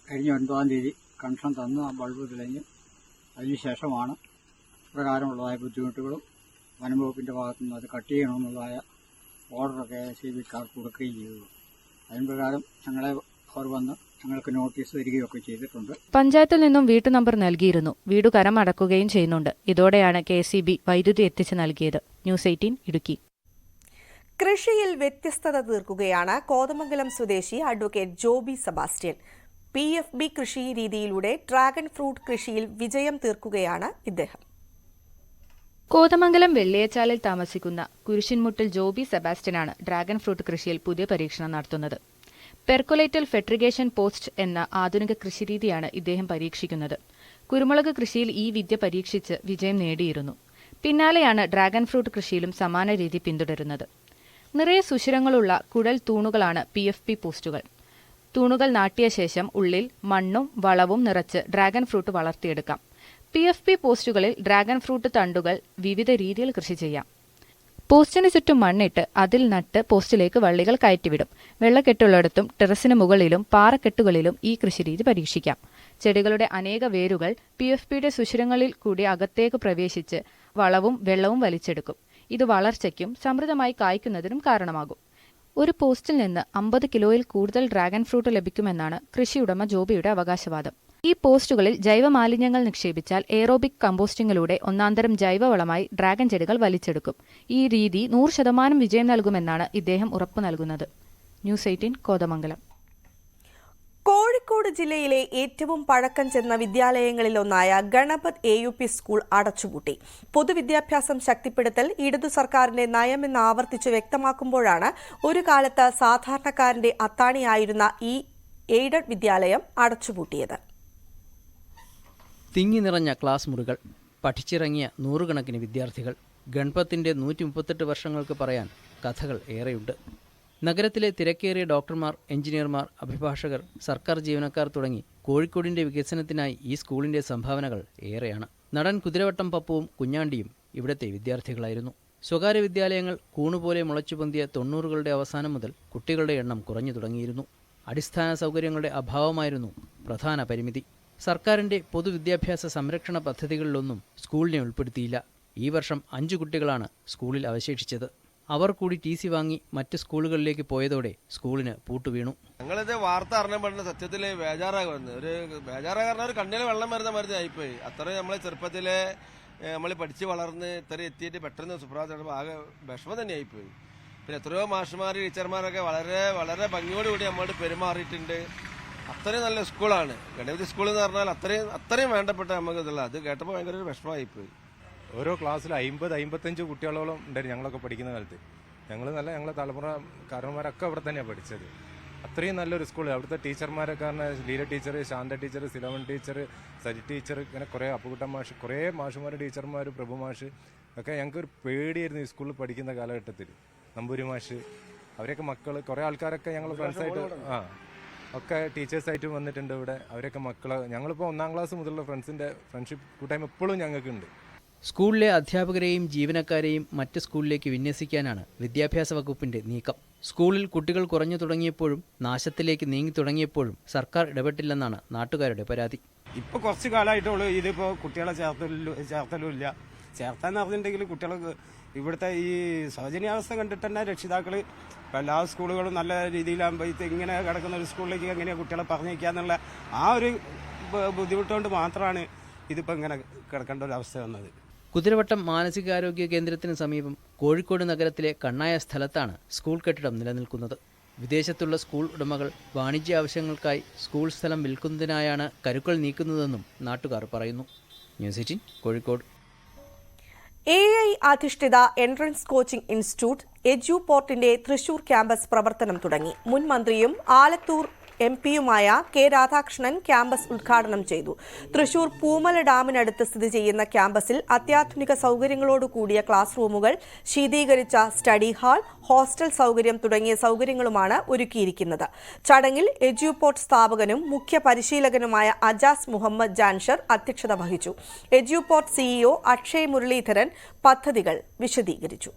കഴിഞ്ഞ 9-ാം തീയതി കണക്ഷൻ തന്ന് ആ ബൾബ് തെളിഞ്ഞ് അതിനുശേഷമാണ് പ്രകാരമുള്ളതായ ബുദ്ധിമുട്ടുകളും വനം വകുപ്പിന്റെ ഭാഗത്തുനിന്ന് അത് കട്ട് ചെയ്യണമെന്നുള്ളതായ ഓർഡറൊക്കെ KSEBക്കാർക്ക് കൊടുക്കുകയും ചെയ്തു. അതിന് പ്രകാരം ഞങ്ങളെ അവർ വന്ന് ഞങ്ങൾക്ക് നോട്ടീസ് തരികയൊക്കെ ചെയ്തിട്ടുണ്ട്. പഞ്ചായത്തിൽ നിന്നും വീട്ടു നമ്പർ നൽകിയിരുന്നു. വീടു കരമടക്കുകയും ചെയ്യുന്നുണ്ട്. ഇതോടെയാണ് KSEB വൈദ്യുതി എത്തിച്ചു നൽകിയത്. ന്യൂസ് 18 ഇടുക്കി. കൃഷിയിൽ വ്യത്യസ്തത തീർക്കുകയാണ് കോതമംഗലം സ്വദേശി അഡ്വക്കേറ്റ് ജോബി സെബാസ്റ്റ്യൻ. PFB കൃഷി രീതിയിലൂടെ ഡ്രാഗൺ ഫ്രൂട്ട് കൃഷിയിൽ വിജയം തീർക്കുകയാണ് ഇദ്ദേഹം. കോതമംഗലം വെള്ളിയച്ചാലിൽ താമസിക്കുന്ന കുരിശിൻമുട്ടിൽ ജോബി സെബാസ്റ്റ്യനാണ് ഡ്രാഗൺ ഫ്രൂട്ട് കൃഷിയിൽ പുതിയ പരീക്ഷണം നടത്തുന്നത്. പെർക്കുലേറ്റൽ ഫെട്രിഗേഷൻ പോസ്റ്റ് എന്ന ആധുനിക കൃഷിരീതിയാണ് ഇദ്ദേഹം പരീക്ഷിക്കുന്നത്. കുരുമുളക് കൃഷിയിൽ ഈ വിദ്യ പരീക്ഷിച്ച് വിജയം നേടിയിരുന്നു. പിന്നാലെയാണ് ഡ്രാഗൺ ഫ്രൂട്ട് കൃഷിയിലും സമാന രീതി പിന്തുടരുന്നത്. നിറയെ സുഷിരങ്ങളുള്ള കുഴൽ തൂണുകളാണ് PFB പോസ്റ്റുകൾ. തൂണുകൾ നാട്ടിയ ശേഷം ഉള്ളിൽ മണ്ണും വളവും നിറച്ച് ഡ്രാഗൺ ഫ്രൂട്ട് വളർത്തിയെടുക്കാം. PFB പോസ്റ്റുകളിൽ ഡ്രാഗൺ ഫ്രൂട്ട് തണ്ടുകൾ വിവിധ രീതിയിൽ കൃഷി ചെയ്യാം. പോസ്റ്റിന് ചുറ്റും മണ്ണിട്ട് അതിൽ നട്ട് പോസ്റ്റിലേക്ക് വള്ളികൾ കയറ്റിവിടും. വെള്ളക്കെട്ടുള്ളിടത്തും ടെറസിന് മുകളിലും പാറക്കെട്ടുകളിലും ഈ കൃഷിരീതി പരീക്ഷിക്കാം. ചെടികളുടെ അനേക വേരുകൾ PFBയുടെ സുഷിരങ്ങളിൽ കൂടി അകത്തേക്ക് പ്രവേശിച്ച് വളവും വെള്ളവും വലിച്ചെടുക്കും. ഇത് വളർച്ചയ്ക്കും സമൃദ്ധമായി കായ്ക്കുന്നതിനും കാരണമാകും. ഒരു പോസ്റ്റിൽ നിന്ന് 50 കിലോയിൽ കൂടുതൽ ഡ്രാഗൺ ഫ്രൂട്ട് ലഭിക്കുമെന്നാണ് കൃഷിയുടമ ജോബിയുടെ അവകാശവാദം. ഈ പോസ്റ്റുകളിൽ ജൈവമാലിന്യങ്ങൾ നിക്ഷേപിച്ചാൽ എയറോബിക് കമ്പോസ്റ്റിംഗിലൂടെ ഒന്നാന്തരം ജൈവവളമായി ഡ്രാഗൺ ചെടികൾ വലിച്ചെടുക്കും. ഈ രീതി 100% വിജയം നൽകുമെന്നാണ് ഇദ്ദേഹം ഉറപ്പു നൽകുന്നത്. ന്യൂസ് 18 കോതമംഗലം. കോഴിക്കോട് ജില്ലയിലെ ഏറ്റവും പഴക്കം ചെന്ന വിദ്യാലയങ്ങളിലൊന്നായ ഗണപത് AUP സ്കൂൾ അടച്ചുപൂട്ടി. പൊതുവിദ്യാഭ്യാസം ശക്തിപ്പെടുത്തൽ ഇടതു സർക്കാരിന്റെ നയമെന്ന് ആവർത്തിച്ച് വ്യക്തമാക്കുമ്പോഴാണ് ഒരു കാലത്ത് സാധാരണക്കാരന്റെ അത്താണിയായിരുന്ന ഈ എയ്ഡഡ് വിദ്യാലയം അടച്ചുപൂട്ടിയത്. തിങ്ങി നിറഞ്ഞ ക്ലാസ് മുറികൾ, പഠിച്ചിറങ്ങിയ 100 കണക്കിന് വിദ്യാർത്ഥികൾ. ഗണപത്തിന്റെ 138 വർഷങ്ങൾക്ക് പറയാൻ കഥകൾ ഏറെയുണ്ട്. നഗരത്തിലെ തിരക്കേറിയ ഡോക്ടർമാർ, എഞ്ചിനീയർമാർ, അഭിഭാഷകർ, സർക്കാർ ജീവനക്കാർ തുടങ്ങി കോഴിക്കോടിന്റെ വികസനത്തിനായി ഈ സ്കൂളിന്റെ സംഭാവനകൾ ഏറെയാണ്. നടൻ കുതിരവട്ടം പപ്പുവും കുഞ്ഞാണ്ടിയും ഇവിടുത്തെ വിദ്യാർത്ഥികളായിരുന്നു. സ്വകാര്യ വിദ്യാലയങ്ങൾ കൂണുപോലെ മുളച്ചുപൊന്തിയ 90കളുടെ അവസാനം മുതൽ കുട്ടികളുടെ എണ്ണം കുറഞ്ഞു തുടങ്ങിയിരുന്നു. അടിസ്ഥാന സൗകര്യങ്ങളുടെ അഭാവമായിരുന്നു പ്രധാന പരിമിതി. സർക്കാരിന്റെ പൊതുവിദ്യാഭ്യാസ സംരക്ഷണ പദ്ധതികളിലൊന്നും സ്കൂളിനെ ഉൾപ്പെടുത്തിയില്ല. ഈ വർഷം 5 കുട്ടികളാണ് സ്കൂളിൽ അവശേഷിച്ചത്. അവർ കൂടി TC വാങ്ങി മറ്റ് സ്കൂളുകളിലേക്ക് പോയതോടെ സ്കൂളിന് പൂട്ടുവീണു. ഞങ്ങളിത് വാർത്ത അറിഞ്ഞപ്പെടുന്ന സത്യത്തിൽ ബേജാറാകുന്നത് ഒരു കണ്ണിൽ വെള്ളം വരുന്ന മരുന്ന് ആയിപ്പോയി. അത്രയും നമ്മളെ ചെറുപ്പത്തിലെ നമ്മൾ പഠിച്ച് വളർന്ന് ഇത്ര എത്തിയിട്ട് പെട്ടെന്ന് സുപ്രഭാതം ആകെ വിഷമം തന്നെ ആയിപ്പോയി. പിന്നെ എത്രയോ മാഷുമാർ, ടീച്ചർമാരൊക്കെ വളരെ വളരെ ഭംഗിയോടുകൂടി നമ്മളോട് പെരുമാറിയിട്ടുണ്ട്. അത്രയും നല്ല സ്കൂളാണ് ഗണപതി സ്കൂൾ എന്ന് പറഞ്ഞാൽ. അത്രയും വേണ്ടപ്പെട്ട നമുക്ക് ഇതുള്ള അത് കേട്ടപ്പോൾ ഭയങ്കര ഒരു വിഷമമായിപ്പോയി. ഓരോ ക്ലാസ്സിൽ 50-55 കുട്ടികളോളം ഉണ്ടായിരുന്നു ഞങ്ങളൊക്കെ പഠിക്കുന്ന കാലത്ത്. ഞങ്ങളെ തലമുറ കാരണന്മാരൊക്കെ അവിടെ തന്നെയാണ് പഠിച്ചത്. അത്രയും നല്ലൊരു സ്കൂൾ. അവിടുത്തെ ടീച്ചർമാരൊക്കെ പറഞ്ഞാൽ Leela teacher, Shantha teacher, Silvan teacher, Saji teacher, ഇങ്ങനെ കുറേ അപ്പുകുട്ടൻ മാഷ്, കുറേ മാഷുമാർ, ടീച്ചർമാർ, പ്രഭു മാഷ് ഒക്കെ ഞങ്ങൾക്കൊരു പേടിയായിരുന്നു ഈ സ്കൂളിൽ പഠിക്കുന്ന കാലഘട്ടത്തിൽ. നമ്പൂരി മാഷ്, അവരൊക്കെ മക്കൾ, കുറേ ആൾക്കാരൊക്കെ ഞങ്ങൾ ഫ്രണ്ട്സായിട്ട് ഒക്കെ ടീച്ചേഴ്സായിട്ട് വന്നിട്ടുണ്ട് ഇവിടെ. അവരൊക്കെ മക്കൾ, ഞങ്ങളിപ്പോൾ 1ാം ക്ലാസ് മുതലുള്ള ഫ്രണ്ട്ഷിപ്പ് കൂട്ടായ്മ ഇപ്പോഴും ഞങ്ങൾക്കുണ്ട്. സ്കൂളിലെ അധ്യാപകരെയും ജീവനക്കാരെയും മറ്റ് സ്കൂളിലേക്ക് വിന്യസിക്കാനാണ് വിദ്യാഭ്യാസ വകുപ്പിന്റെ നീക്കം. സ്കൂളിൽ കുട്ടികൾ കുറഞ്ഞു തുടങ്ങിയപ്പോഴും നാശത്തിലേക്ക് നീങ്ങി തുടങ്ങിയപ്പോഴും സർക്കാർ ഇടപെട്ടില്ലെന്നാണ് നാട്ടുകാരുടെ പരാതി. ഇപ്പോൾ കുറച്ച് കാലമായിട്ടുള്ളൂ ഇതിപ്പോൾ കുട്ടികളെ ചേർത്തലുമില്ല. ചേർത്താന്ന് പറഞ്ഞിട്ടുണ്ടെങ്കിൽ കുട്ടികൾക്ക് ഇവിടുത്തെ ഈ ശോചനീയാവസ്ഥ കണ്ടിട്ട് തന്നെ രക്ഷിതാക്കൾ എല്ലാ സ്കൂളുകളും നല്ല രീതിയിലാകുമ്പോൾ ഇങ്ങനെ കിടക്കുന്ന ഒരു സ്കൂളിലേക്ക് എങ്ങനെയാണ് കുട്ടികളെ പറഞ്ഞേക്കുക എന്നുള്ള ആ ഒരു ബുദ്ധിമുട്ടുകൊണ്ട് മാത്രമാണ് ഇതിപ്പോൾ ഇങ്ങനെ കിടക്കേണ്ട ഒരു അവസ്ഥ വന്നത്. കുതിരവട്ടം മാനസികാരോഗ്യ കേന്ദ്രത്തിന് സമീപം കോഴിക്കോട് നഗരത്തിലെ കണ്ണായ സ്ഥലത്താണ് സ്കൂൾ കെട്ടിടം നിലനിൽക്കുന്നത്. വിദേശത്തുള്ള സ്കൂൾ ഉടമകൾ വാണിജ്യ ആവശ്യങ്ങൾക്കായി സ്കൂൾ സ്ഥലം വിൽക്കുന്നതിനായാണ് കരുക്കൾ നീക്കുന്നതെന്നും നാട്ടുകാർ പറയുന്നു. ന്യൂസ് 18 കോഴിക്കോട്. AI അധിഷ്ഠിത എൻട്രൻസ് കോച്ചിംഗ് ഇൻസ്റ്റിറ്റ്യൂട്ട് എഡ്യൂപോർട്ടിന്റെ തൃശൂർ ക്യാമ്പസ് പ്രവർത്തനം തുടങ്ങി. മുൻ മന്ത്രിയും ആലത്തൂർ MP-യുമായ K. രാധാകൃഷ്ണൻ ക്യാമ്പസ് ഉദ്ഘാടനം ചെയ്തു. തൃശൂർ പൂമല ഡാമിനടുത്ത് സ്ഥിതി ചെയ്യുന്ന ക്യാമ്പസിൽ അത്യാധുനിക സൗകര്യങ്ങളോട് കൂടിയ ക്ലാസ് റൂമുകൾ, ശീതീകരിച്ച സ്റ്റഡി ഹാൾ, ഹോസ്റ്റൽ സൗകര്യം തുടങ്ങിയ സൗകര്യങ്ങളുമാണ് ഒരുക്കിയിരിക്കുന്നത്. ചടങ്ങിൽ എഡ്യൂപോർട്ട് സ്ഥാപകനും മുഖ്യ പരിശീലകനുമായ അജാസ് മുഹമ്മദ് ജാൻഷർ അധ്യക്ഷത വഹിച്ചു. എഡ്യൂപോർട്ട് CEO അക്ഷയ് മുരളീധരൻ പദ്ധതികൾ വിശദീകരിച്ചു.